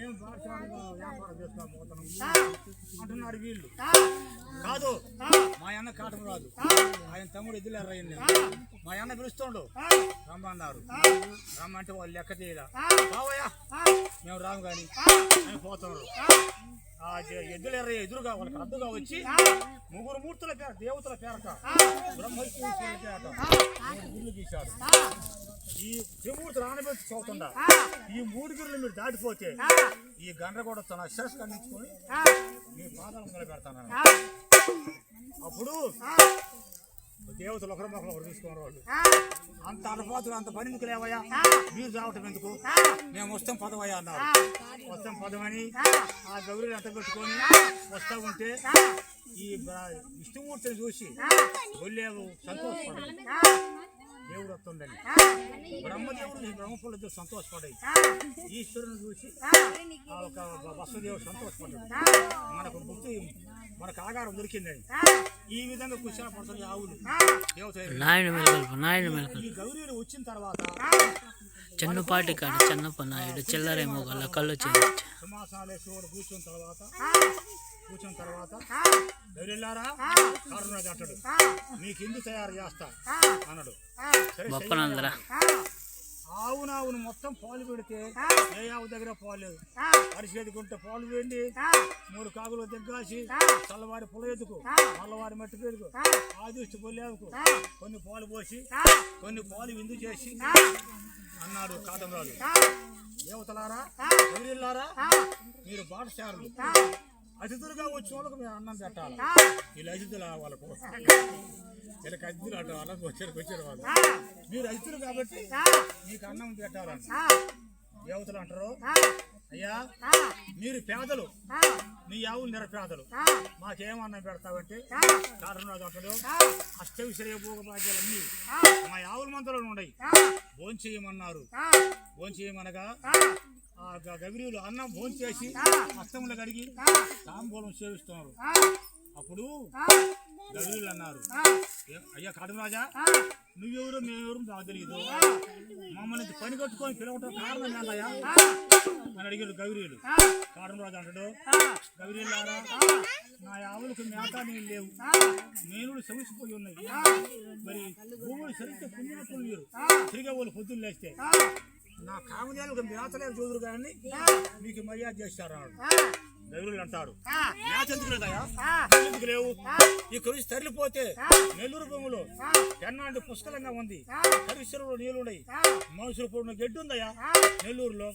మేము పాఠశాలలో వ్యాపారం చేసుకోకపోతున్నాం అంటున్నారు వీళ్ళు. కాదు, మా అన్న కాటం రాదు, ఆయన తమ్ముడు ఎద్దులేరయ్యింది. మా అన్న పిలుస్తుండు, రమ్మన్నారు. రమ్మంటే వాళ్ళు లెక్క చేయరా, బావయ్యా మేము రాము కానీ అని పోతున్నారు. ఆ ఎద్దులేరయ్య ఎదురుగా వాళ్ళకి అడ్డుగా వచ్చి ముగ్గురు మూర్తుల పేర, దేవతల పేరట, బ్రహ్మవిష్ణువుల పేరట గుళ్ళు గీశాడు. ఈ త్రిమూర్తులు ఆనబెట్టి చదువుతుండ ఈ 3 గిరులు మీరు దాటిపోతే ఈ గండ్ర కూడా తన శిరస్సు ఖండించుకొని మీ పాదాలు మొదలు పెడతాను. అప్పుడు దేవతలు ఒకరు తీసుకోవాలి. వాళ్ళు అంత అనుపాతులు అంత పని ఎందుకు లేవయ్యా, మీరు రావటం ఎందుకు, మేము వస్తాం పదవయ్యా అన్నారు. వస్తాం పదమని ఆ గౌరీని అంత పెట్టుకొని వస్తా ఉంటే ఈ విష్ణుమూర్తిని చూసి ఒళ్ళేవు సంతోషపడాలి, దేవుడు వస్తుందని. బ్రహ్మదేవుడు బ్రహ్మపులతో సంతోషపడాయి. ఈశ్వరుని చూసి ఒక వసుదేవుడు సంతోషపడ్డాడు, మనకు బుద్ధి మనకు ఆగారం దొరికిందని. ఈ విధంగా కుశలపడుతుంది ఆవులు దేవత. ఈ గౌరీలు వచ్చిన తర్వాత చెన్నుపాటి కాడ చెన్నప్ప నాయుడు చిల్లరేమో గల కళ్ళు సింహాసనాలేశ్వరుడు కూర్చున్న తర్వాత గౌరీలారా కారుణ్ణి అంటాడు, మీకు ఇందు తయారు చేస్తా అన్నాడు. ఆవును మొత్తం పాలు పెడితే ఏ ఆవు దగ్గర పాలు లేదు. అరిచేదుకుంటే పాలు వేయండి, 3 కాగులు దగ్గాసి చల్లవారి పొల ఎదుకు, మల్లవారి మట్టి పెరుగు, ఆదిష్టి పొల్లేదుకు కొన్ని పాలు పోసి కొన్ని పాలు విందు చేసి అన్నాడు కాదంరాజు. దేవతలారా గౌరీలారా మీరు పాఠశాలలు అతిథులుగా వచ్చిన వాళ్ళకు మీరు అన్నం పెట్టాలి. వీళ్ళు అతిథులు వాళ్ళకు వీళ్ళకి అతిథులు అటు వాళ్ళకి వచ్చారు వాళ్ళు. మీరు అతిథులు కాబట్టి మీకు అన్నం పెట్టాలని దేవతలు అంటారు. అయ్యా మీరు పేదలు, మీ ఆవులు నిరపేదలు, మాకేమన్నం పెడతావంటే కారణరాజు అంటాడు, అష్టవిశ్రయ భోగ భాగ్యాలన్నీ మా ఆవుల మందలో ఉన్నాయి, భోంచేయమన్నారు. భోంచేయమనగా ఆ గౌరీలు అన్నం భోంచేసి హస్తములు కడిగి తాంబూలం సేవిస్తున్నారు. అప్పుడు గౌరీలు అన్నారు, అయ్యా కాటమరాజా నువ్వెవరు మేమెవరు నాకు తెలియదు, మమ్మల్ని పని కట్టుకొని పిలవటం కారణం ఏంటయ్యా అని అడిగాడు గౌరీలు. కాటమరాజు అంటాడు, గౌరీలారా నా ఆవులకు మేత నీళ్ళు లేవు, మేనుడు సమసిపోయి ఉన్నాయి, మరి భూములు సరిగ్గా పుణ్యతులు లేరు, తిరిగే వాళ్ళు పొద్దున్న లేస్తే నా కామదేవులకు మేతలేదు చూదురు కానీ మీకు మర్యాద చేస్తారు అన్నాడు. గౌరీలు అంటారు, మేత ఎందుకు లేదయా, ఎందుకు లేవు, ఈ కృషి తరలిపోతే నెల్లూరు భూములు ఎన్నాంటి పుష్కలంగా ఉంది, కరిశ్వరంలో నీళ్లున్నాయి, మనుషులు పొడిన గడ్డి ఉందయ్యా నెల్లూరులో.